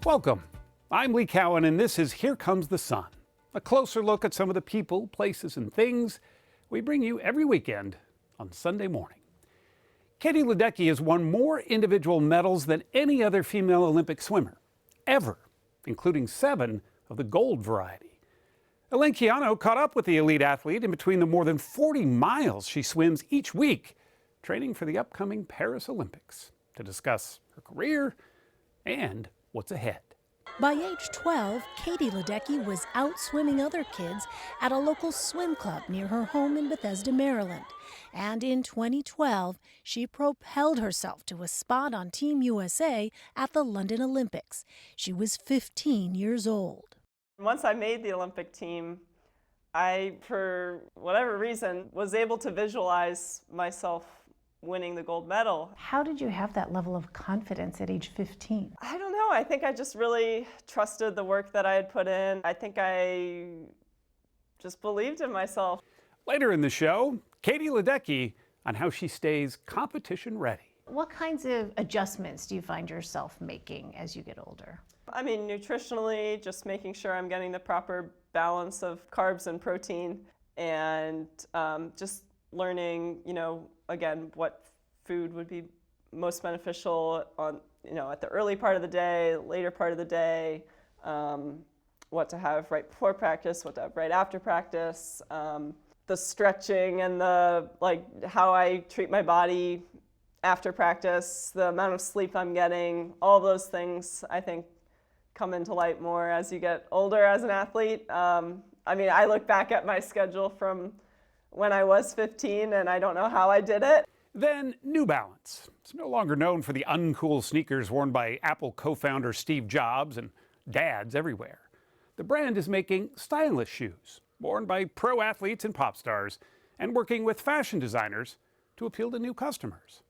Welcome. I'm Lee Cowan, and this is Here Comes the Sun, a closer look at some of the people, places, and things we bring you every weekend on Sunday morning. Katie Ledecky has won more individual medals than any other female Olympic swimmer, ever, including 7 of the gold variety. Elaine Quijano caught up with the elite athlete in between the more than 40 miles she swims each week, training for the upcoming Paris Olympics, to discuss her career and what's ahead. By age 12, Katie Ledecky was out swimming other kids at a local swim club near her home in Bethesda, Maryland. And in 2012, she propelled herself to a spot on Team USA at the London Olympics. She was 15 years old. Once I made the Olympic team, I, for whatever reason, was able to visualize myself winning the gold medal. How did you have that level of confidence at age 15? I don't know. I think I just really trusted the work that I had put in. I think I just believed in myself. Later in the show, Katie Ledecky on how she stays competition ready. What kinds of adjustments do you find yourself making as you get older? I mean, nutritionally, just making sure I'm getting the proper balance of carbs and protein, and just learning, again, what food would be most beneficial on, at the early part of the day, later part of the day, what to have right before practice, what to have right after practice, the stretching and how I treat my body after practice, the amount of sleep I'm getting, all those things I think come into light more as you get older as an athlete. I look back at my schedule from when I was 15 and I don't know how I did it. Then New Balance. It's no longer known for the uncool sneakers worn by Apple co-founder Steve Jobs and dads everywhere. The brand is making stylish shoes worn by pro athletes and pop stars and working with fashion designers to appeal to new customers.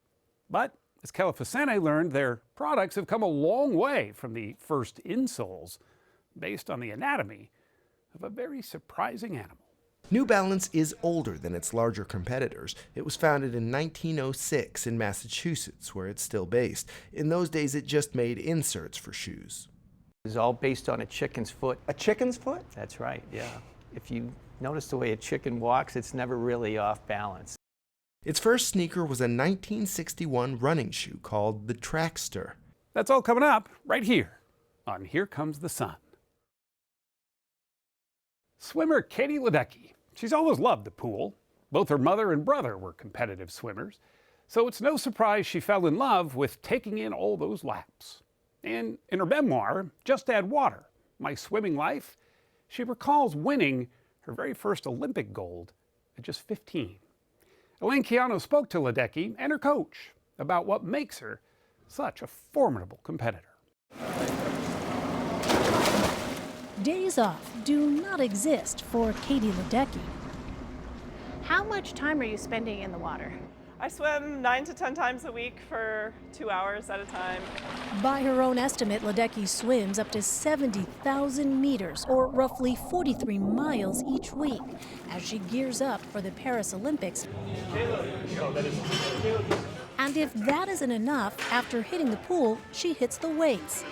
But as Kelefah Sanneh learned, their products have come a long way from the first insoles based on the anatomy of a very surprising animal. New Balance is older than its larger competitors. It was founded in 1906 in Massachusetts, where it's still based. In those days, it just made inserts for shoes. It's all based on a chicken's foot. A chicken's foot? That's right, yeah. If you notice the way a chicken walks, it's never really off balance. Its first sneaker was a 1961 running shoe called the Trackster. That's all coming up right here on Here Comes the Sun. Swimmer Katie Ledecky. She's always loved the pool. Both her mother and brother were competitive swimmers, so it's no surprise she fell in love with taking in all those laps. And in her memoir, Just Add Water, My Swimming Life, she recalls winning her very first Olympic gold at just 15. Elaine Quijano spoke to Ledecky and her coach about what makes her such a formidable competitor. Days off do not exist for Katie Ledecky. How much time are you spending in the water? I swim 9 to 10 times a week for 2 hours at a time. By her own estimate, Ledecky swims up to 70,000 meters, or roughly 43 miles each week, as she gears up for the Paris Olympics. And if that isn't enough, after hitting the pool, she hits the weights.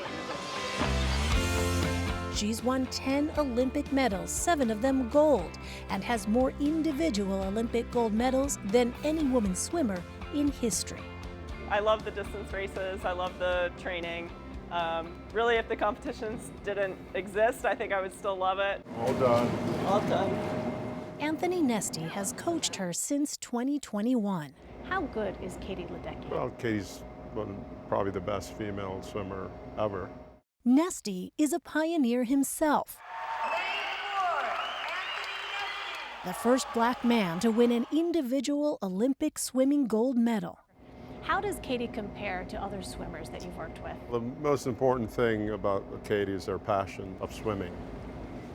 She's won 10 Olympic medals, 7 of them gold, and has more individual Olympic gold medals than any woman swimmer in history. I love the distance races. I love the training. Really, if the competitions didn't exist, I think I would still love it. All done. All done. Anthony Nesty has coached her since 2021. How good is Katie Ledecky? Well, Katie's probably the best female swimmer ever. Nesty is a pioneer himself. The first black man to win an individual Olympic swimming gold medal. How does Katie compare to other swimmers that you've worked with? The most important thing about Katie is her passion of swimming.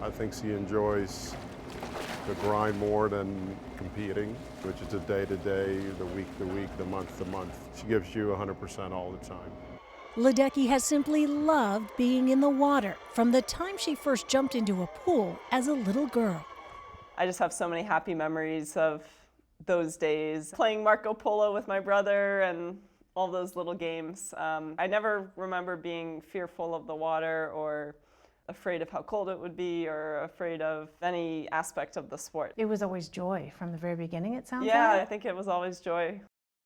I think she enjoys the grind more than competing, which is the day-to-day, the week-to-week, the month-to-month. She gives you 100% all the time. Ledecky has simply loved being in the water from the time she first jumped into a pool as a little girl. I just have so many happy memories of those days. Playing Marco Polo with my brother and all those little games. I never remember being fearful of the water or afraid of how cold it would be or afraid of any aspect of the sport. It was always joy from the very beginning, it sounds Yeah, like. I think it was always joy.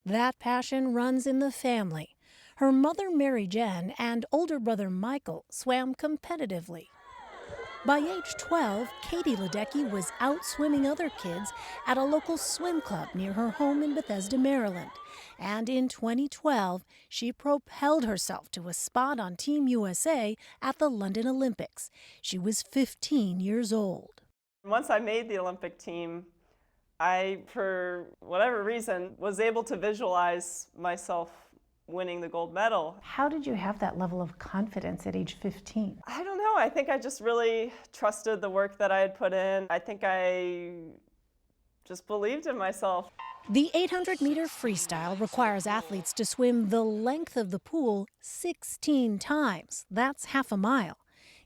That passion runs in the family. Her mother, Mary Jen, and older brother Michael swam competitively. By age 12, Katie Ledecky was out swimming other kids at a local swim club near her home in Bethesda, Maryland. And in 2012, she propelled herself to a spot on Team USA at the London Olympics. She was 15 years old. Once I made the Olympic team, I, for whatever reason, was able to visualize myself winning the gold medal. How did you have that level of confidence at age 15? I don't know. I think I just really trusted the work that I had put in. I think I just believed in myself. The 800-meter freestyle requires athletes to swim the length of the pool 16 times. That's half a mile.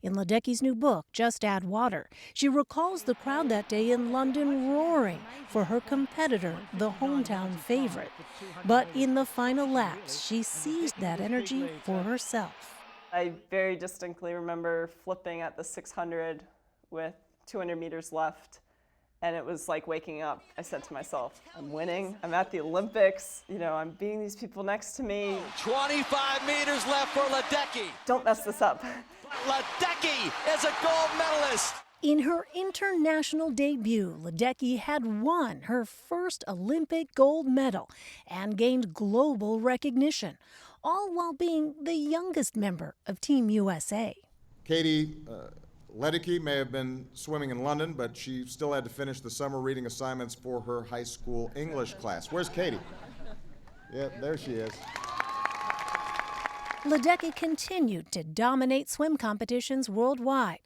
In Ledecky's new book, Just Add Water, she recalls the crowd that day in London roaring for her competitor, the hometown favorite. But in the final laps, she seized that energy for herself. I very distinctly remember flipping at the 600 with 200 meters left, and it was like waking up. I said to myself, I'm winning, I'm at the Olympics, I'm beating these people next to me. 25 meters left for Ledecky. Don't mess this up. Ledecky is a gold medalist. In her international debut, Ledecky had won her first Olympic gold medal and gained global recognition, all while being the youngest member of Team USA. Katie Ledecky may have been swimming in London, but she still had to finish the summer reading assignments for her high school English class. Where's Katie? Yeah, there she is. Ledecky continued to dominate swim competitions worldwide.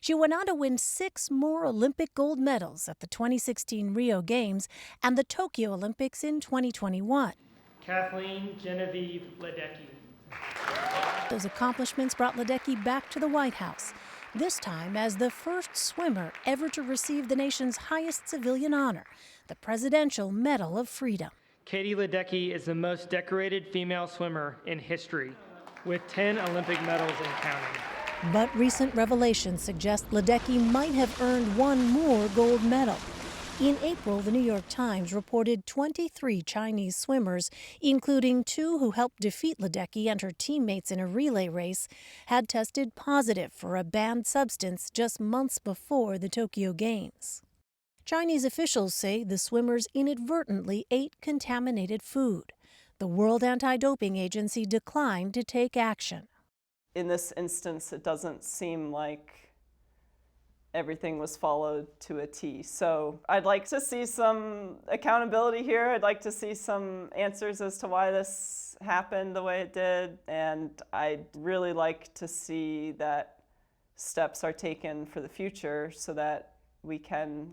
She went on to win 6 more Olympic gold medals at the 2016 Rio Games and the Tokyo Olympics in 2021. Kathleen Genevieve Ledecky. Those accomplishments brought Ledecky back to the White House, this time as the first swimmer ever to receive the nation's highest civilian honor, the Presidential Medal of Freedom. Katie Ledecky is the most decorated female swimmer in history, with 10 Olympic medals and counting. But recent revelations suggest Ledecky might have earned one more gold medal. In April, the New York Times reported 23 Chinese swimmers, including 2 who helped defeat Ledecky and her teammates in a relay race, had tested positive for a banned substance just months before the Tokyo Games. Chinese officials say the swimmers inadvertently ate contaminated food. The World Anti-Doping Agency declined to take action. In this instance, it doesn't seem like everything was followed to a T. So I'd like to see some accountability here. I'd like to see some answers as to why this happened the way it did. And I'd really like to see that steps are taken for the future so that we can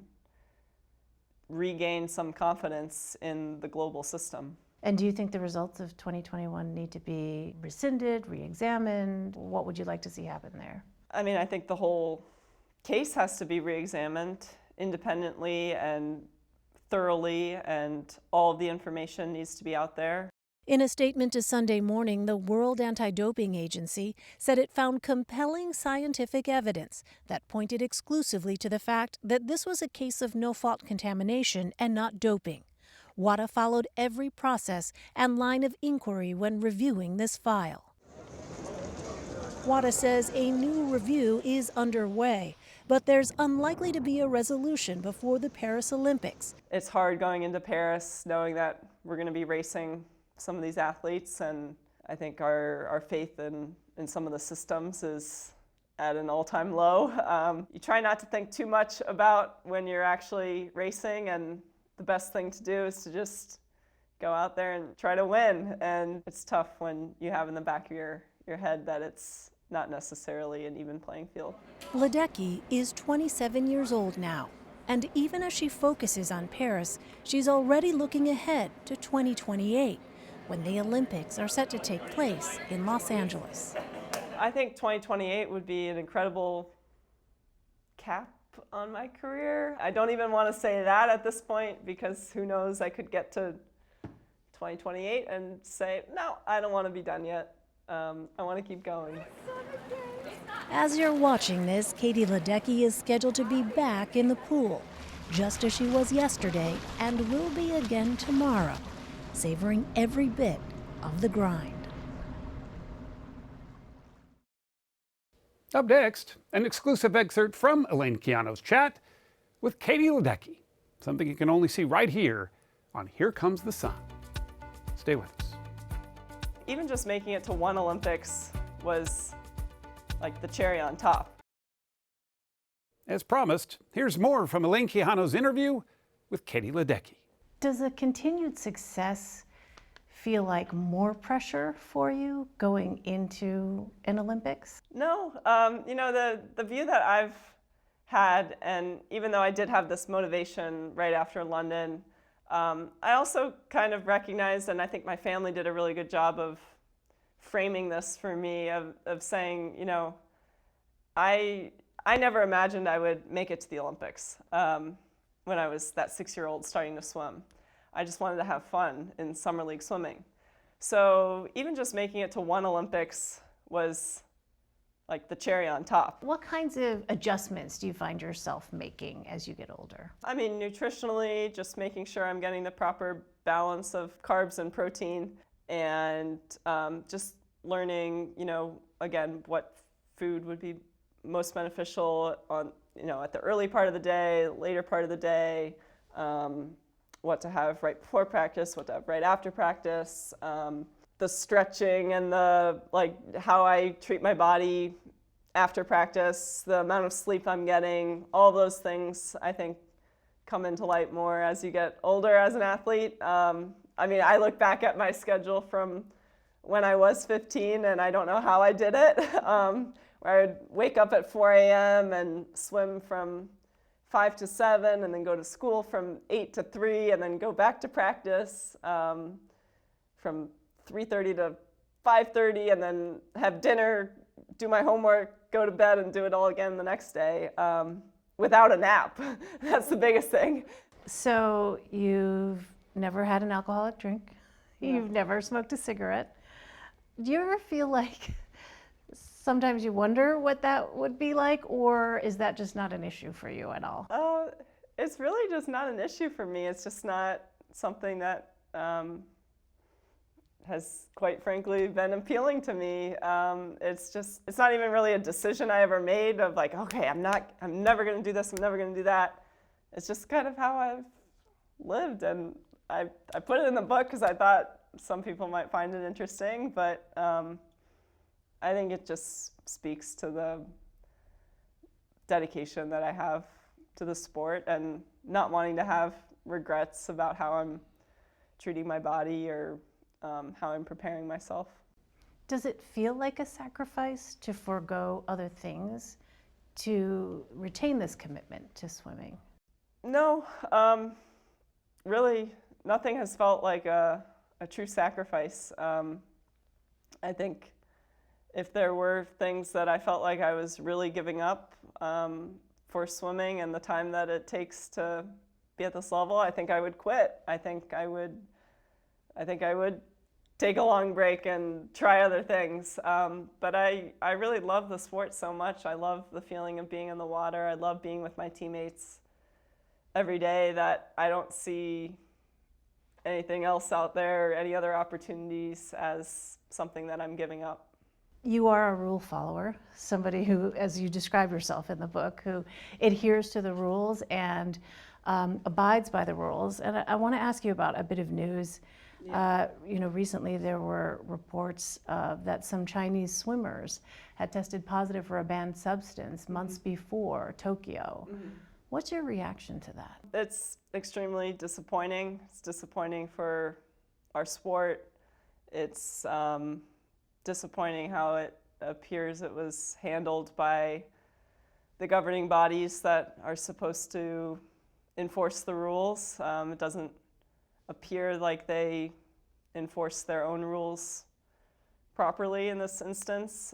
regain some confidence in the global system. And do you think the results of 2021 need to be rescinded, re-examined? What would you like to see happen there? I mean, I think the whole case has to be re-examined independently and thoroughly, and all of the information needs to be out there. In a statement to Sunday Morning, the World Anti-Doping Agency said it found compelling scientific evidence that pointed exclusively to the fact that this was a case of no-fault contamination and not doping. WADA followed every process and line of inquiry when reviewing this file. WADA says a new review is underway, but there's unlikely to be a resolution before the Paris Olympics. It's hard going into Paris knowing that we're going to be racing some of these athletes, and I think our faith in some of the systems is at an all-time low. You try not to think too much about when you're actually racing, and the best thing to do is to just go out there and try to win. And it's tough when you have in the back of your head that it's not necessarily an even playing field. Ledecky is 27 years old now, and even as she focuses on Paris, she's already looking ahead to 2028, when the Olympics are set to take place in Los Angeles. I think 2028 would be an incredible cap on my career. I don't even want to say that at this point, because who knows, I could get to 2028 and say, no, I don't want to be done yet. I want to keep going. As you're watching this, Katie Ledecky is scheduled to be back in the pool, just as she was yesterday and will be again tomorrow, savoring every bit of the grind. Up next, an exclusive excerpt from Elaine Quijano's chat with Katie Ledecky, something you can only see right here on Here Comes the Sun. Stay with us. Even just making it to one Olympics was like the cherry on top. As promised, here's more from Elaine Quijano's interview with Katie Ledecky. Does a continued success feel like more pressure for you going into an Olympics? No, you know, the view that I've had, and even though I did have this motivation right after London, I also kind of recognized, and I think my family did a really good job of framing this for me, of saying, you know, I never imagined I would make it to the Olympics when I was that 6-year-old starting to swim. I just wanted to have fun in summer league swimming. So even just making it to one Olympics was like the cherry on top. What kinds of adjustments do you find yourself making as you get older? I mean, nutritionally, just making sure I'm getting the proper balance of carbs and protein, and just learning, you know, again, what food would be most beneficial on, you know, at the early part of the day, later part of the day, what to have right before practice, what to have right after practice, the stretching and the, like, how I treat my body after practice, the amount of sleep I'm getting, all those things I think come into light more as you get older as an athlete. I mean, I look back at my schedule from when I was 15 and I don't know how I did it, where I'd wake up at 4 a.m. and swim from 5 to 7 and then go to school from 8 to 3 and then go back to practice from 3:30 to 5:30 and then have dinner, do my homework, go to bed and do it all again the next day without a nap. That's the biggest thing. So you've never had an alcoholic drink. No. You've never smoked a cigarette. Do you ever feel like sometimes you wonder what that would be like, or is that just not an issue for you at all? It's really just not an issue for me. It's just not something that has, quite frankly, been appealing to me. It's not even really a decision I ever made of like, okay, I'm never gonna do this, I'm never gonna do that. It's just kind of how I've lived, and I put it in the book because I thought some people might find it interesting, but I think it just speaks to the dedication that I have to the sport and not wanting to have regrets about how I'm treating my body or how I'm preparing myself. Does it feel like a sacrifice to forego other things to retain this commitment to swimming? No, really, nothing has felt like a true sacrifice. I think if there were things that I felt like I was really giving up for swimming and the time that it takes to be at this level, I think I would quit. I think I would take a long break and try other things. But I really love the sport so much. I love the feeling of being in the water. I love being with my teammates every day, that I don't see anything else out there, any other opportunities, as something that I'm giving up. You are a rule follower, somebody who, as you describe yourself in the book, who adheres to the rules and abides by the rules. And I want to ask you about a bit of news. Yeah. Recently there were reports that some Chinese swimmers had tested positive for a banned substance months before Tokyo. Mm-hmm. What's your reaction to that? It's extremely disappointing. It's disappointing for our sport. It's disappointing how it appears it was handled by the governing bodies that are supposed to enforce the rules. It doesn't appear like they enforce their own rules properly in this instance.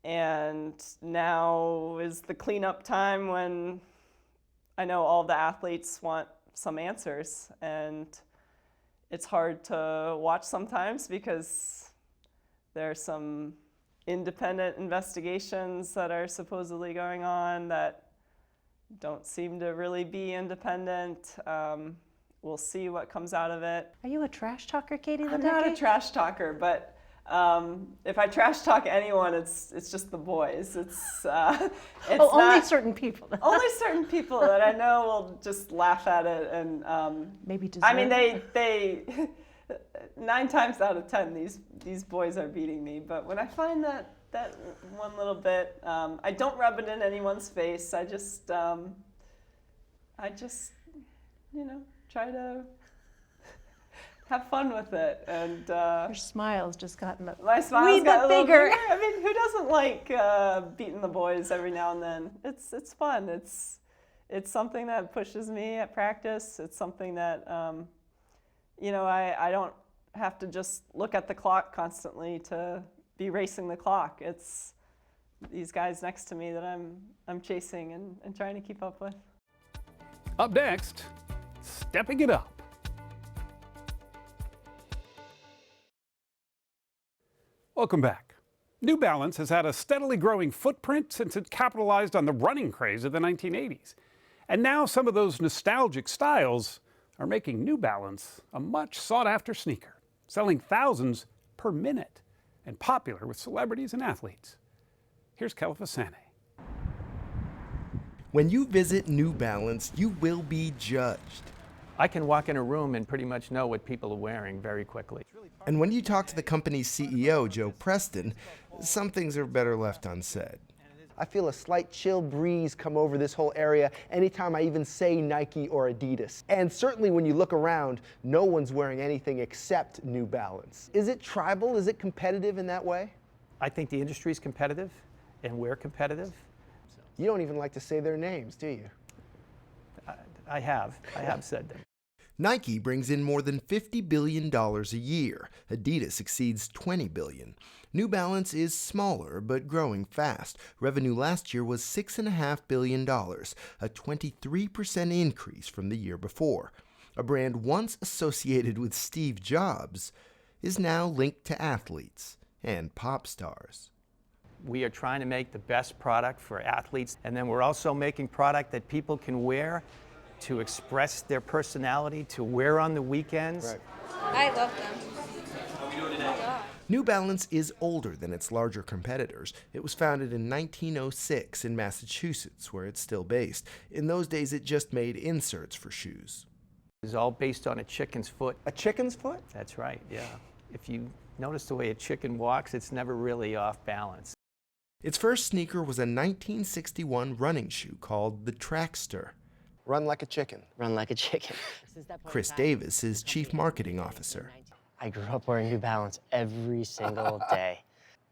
And now is the cleanup time when I know all the athletes want some answers. And it's hard to watch sometimes because there are some independent investigations that are supposedly going on that don't seem to really be independent. We'll see what comes out of it. Are you a trash talker, Katie Ledecky? I'm not a trash talker, but if I trash talk anyone, it's just the boys. It's only certain people. Only certain people that I know will just laugh at it and maybe deserve. I mean, they 9 times out of 10 these boys are beating me. But when I find that one little bit, I don't rub it in anyone's face. I just try to have fun with it, and your smile's just gotten my smile's got a little bigger. I mean, who doesn't like beating the boys every now and then? It's fun. It's something that pushes me at practice. It's something that I don't have to just look at the clock constantly to be racing the clock. It's these guys next to me that I'm chasing and trying to keep up with. Up next, stepping it up. Welcome back. New Balance has had a steadily growing footprint since it capitalized on the running craze of the 1980s. And now some of those nostalgic styles are making New Balance a much sought-after sneaker, selling thousands per minute and popular with celebrities and athletes. Here's Kelefah Sanneh. When you visit New Balance, you will be judged. I can walk in a room and pretty much know what people are wearing very quickly. And when you talk to the company's CEO, Joe Preston, some things are better left unsaid. I feel a slight chill breeze come over this whole area anytime I even say Nike or Adidas. And certainly when you look around, no one's wearing anything except New Balance. Is it tribal? Is it competitive in that way? I think the industry's competitive, and we're competitive. You don't even like to say their names, do you? I have said them. Nike brings in more than $50 billion a year. Adidas exceeds $20 billion. New Balance is smaller but growing fast. Revenue last year was $6.5 billion, a 23% increase from the year before. A brand once associated with Steve Jobs is now linked to athletes and pop stars. We are trying to make the best product for athletes, and then we're also making product that people can wear to express their personality, to wear on the weekends. Right. I love them. New Balance is older than its larger competitors. It was founded in 1906 in Massachusetts, where it's still based. In those days, it just made inserts for shoes. It was all based on a chicken's foot. A chicken's foot? That's right, yeah. If you notice the way a chicken walks, it's never really off balance. Its first sneaker was a 1961 running shoe called the Trackster. Run like a chicken. Run like a chicken. Chris Davis is chief marketing officer. I grew up wearing New Balance every single day.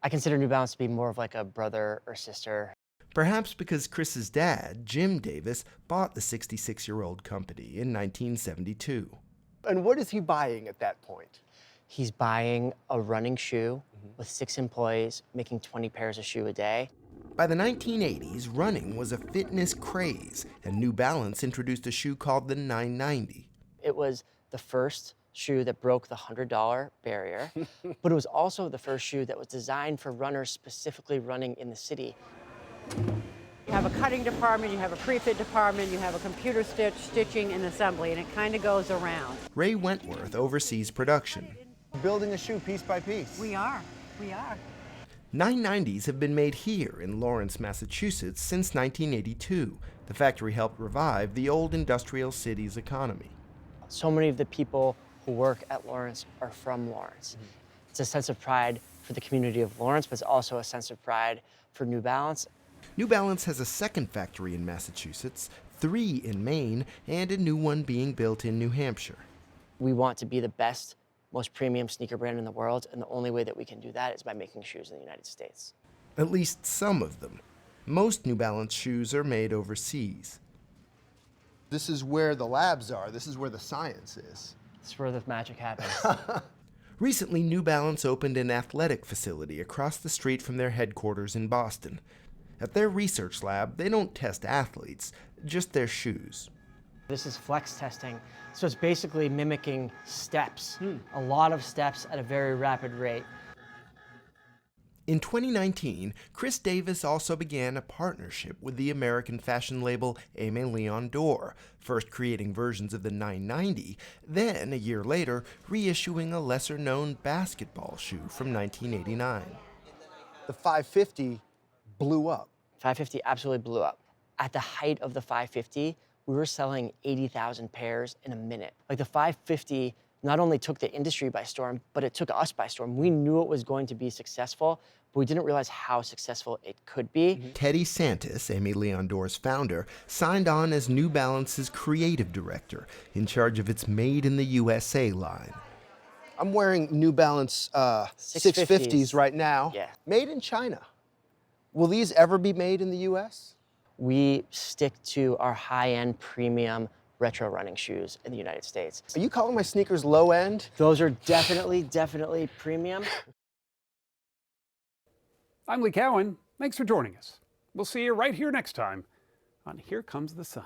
I consider New Balance to be more of like a brother or sister. Perhaps because Chris's dad, Jim Davis, bought the 66-year-old company in 1972. And what is he buying at that point? He's buying a running shoe with 6 employees, making 20 pairs of shoe a day. By the 1980s, running was a fitness craze, and New Balance introduced a shoe called the 990. It was the first shoe that broke the $100 barrier, but it was also the first shoe that was designed for runners specifically running in the city. You have a cutting department, you have a pre-fit department, you have a computer stitching and assembly, and it kind of goes around. Ray Wentworth oversees production. Building a shoe piece by piece. We are. 990s have been made here in Lawrence, Massachusetts since 1982. The factory helped revive the old industrial city's economy. So many of the people who work at Lawrence are from Lawrence. It's a sense of pride for the community of Lawrence, but it's also a sense of pride for New Balance. New Balance has a second factory in Massachusetts, 3 in Maine, and a new one being built in New Hampshire. We want to be the best, most premium sneaker brand in the world, and the only way that we can do that is by making shoes in the United States. At least some of them. Most New Balance shoes are made overseas. This is where the labs are. This is where the science is. It's where the magic happens. Recently, New Balance opened an athletic facility across the street from their headquarters in Boston. At their research lab, they don't test athletes, just their shoes. This is flex testing. So it's basically mimicking steps, a lot of steps at a very rapid rate. In 2019, Chris Davis also began a partnership with the American fashion label Aimé Leon Dore, first creating versions of the 990, then, a year later, reissuing a lesser-known basketball shoe from 1989. The 550 blew up. 550 absolutely blew up. At the height of the 550, we were selling 80,000 pairs in a minute. Like, the 550 not only took the industry by storm, but it took us by storm. We knew it was going to be successful, but we didn't realize how successful it could be. Teddy Santis, Aimé Leon Dore's founder, signed on as New Balance's creative director, in charge of its Made in the USA line. I'm wearing New Balance 650s right now. Yeah. Made in China. Will these ever be made in the US? We stick to our high-end premium retro running shoes in the United States. Are you calling my sneakers low end? Those are definitely premium. I'm Lee Cowan. Thanks for joining us. We'll see you right here next time on Here Comes the Sun.